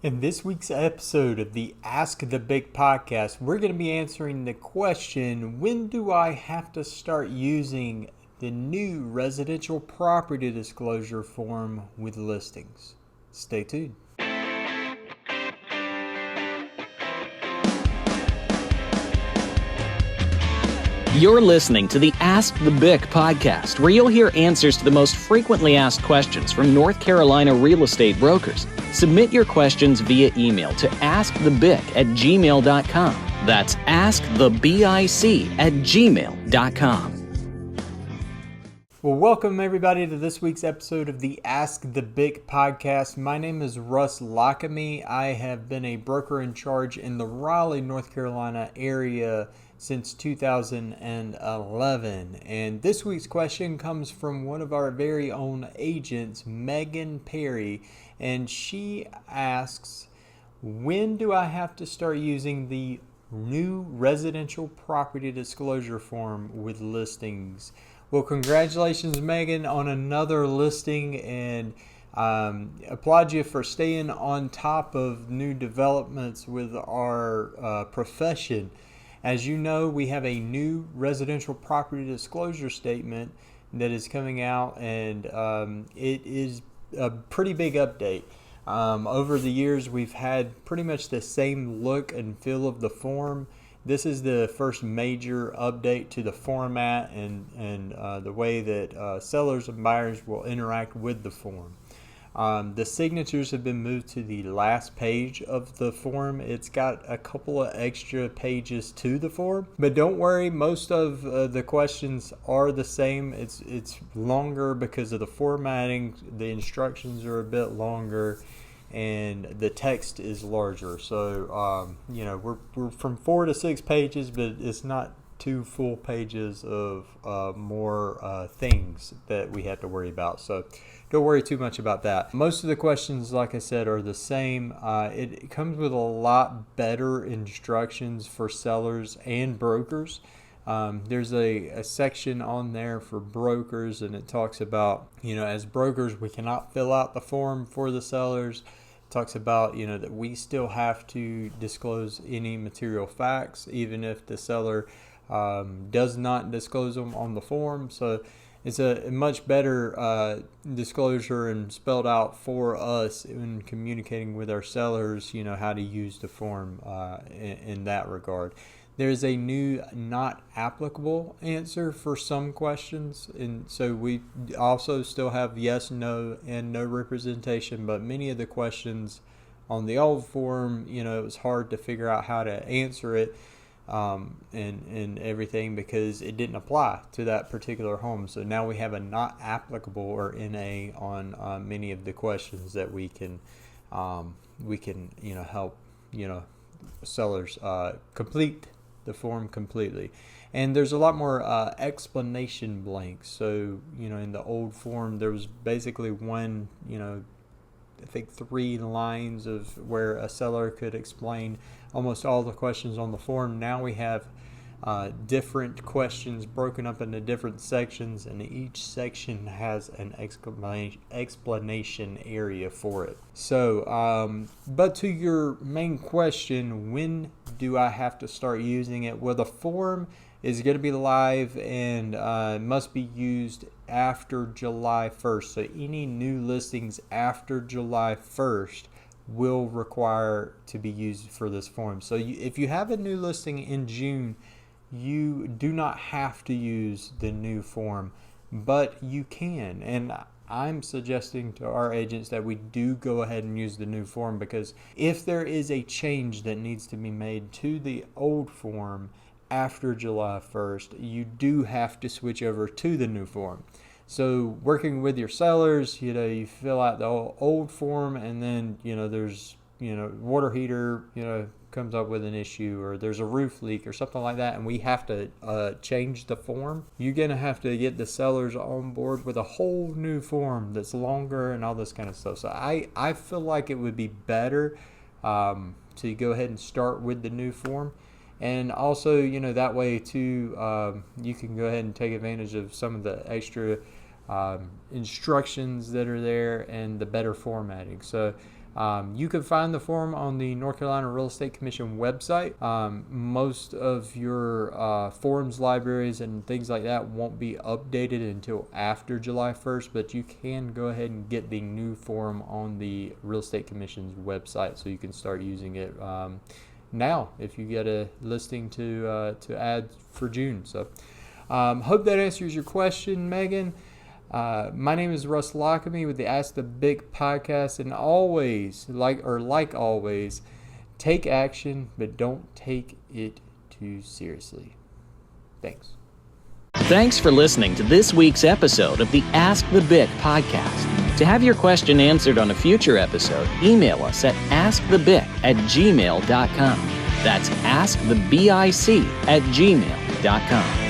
In this week's episode of the Ask the Big podcast, we're going to be answering the question, when do I have to start using the new residential property disclosure form with listings? Stay tuned. You're listening to the Ask the BIC podcast, where you'll hear answers to the most frequently asked questions from North Carolina real estate brokers. Submit your questions via email to askthebic@gmail.com. That's askthebic@gmail.com. Well, welcome everybody to this week's episode of the Ask the BIC podcast. My name is Russ Lockamy. I have been a broker in charge in the Raleigh, North Carolina area since 2011. And this week's question comes from one of our very own agents, Megan Perry. And she asks, when do I have to start using the new residential property disclosure form with listings? Well, congratulations, Megan, on another listing, and applaud you for staying on top of new developments with our profession. As you know, we have a new residential property disclosure statement that is coming out, and it is a pretty big update. Over the years, we've had pretty much the same look and feel of the form. This is the first major update to the format and the way that sellers and buyers will interact with the form. The signatures have been moved to the last page of the form. It's got a couple of extra pages to the form, but don't worry, most of the questions are the same. It's longer because of the formatting. The instructions are a bit longer, and the text is larger. So we're from 4 to 6 pages, but it's not 2 full pages of more things that we have to worry about. So don't worry too much about that. Most of the questions, like I said, are the same. It comes with a lot better instructions for sellers and brokers. There's a section on there for brokers, and it talks about, as brokers, we cannot fill out the form for the sellers. It talks about, that we still have to disclose any material facts, even if the seller does not disclose them on the form. So it's a much better disclosure and spelled out for us in communicating with our sellers, how to use the form in that regard. There's a new not applicable answer for some questions, and so we also still have yes, no, and no representation, but many of the questions on the old form, it was hard to figure out how to answer it. And everything, because it didn't apply to that particular home. So now we have a not applicable or NA on many of the questions that we can help sellers complete the form completely. And there's a lot more explanation blanks. So in the old form there was basically one, I think 3 lines of where a seller could explain almost all the questions on the form. Now we have different questions broken up into different sections, and each section has an explanation area for it. So, but to your main question, when do I have to start using it? Well, the form is going to be live and must be used after July 1st. So any new listings after July 1st will require to be used for this form. So if you have a new listing in June, you do not have to use the new form, but you can. And I'm suggesting to our agents that we do go ahead and use the new form, because if there is a change that needs to be made to the old form after July 1st, you do have to switch over to the new form. So working with your sellers, you fill out the old form, and then, there's, water heater, comes up with an issue, or there's a roof leak or something like that, and we have to change the form. You're going to have to get the sellers on board with a whole new form that's longer and all this kind of stuff. So I feel like it would be better to go ahead and start with the new form. And also, that way too, you can go ahead and take advantage of some of the extra instructions that are there and the better formatting. So You can find the form on the North Carolina Real Estate Commission website. Most of your forms libraries and things like that won't be updated until after July 1st, but you can go ahead and get the new form on the Real Estate Commission's website, so you can start using it now if you get a listing to add for June. So hope that answers your question, Megan. My name is Russ Lockamy with the Ask the BIC podcast, and always, like always, take action, but don't take it too seriously. Thanks. Thanks for listening to this week's episode of the Ask the BIC podcast. To have your question answered on a future episode, email us at askthebic@gmail.com. That's askthebic@gmail.com.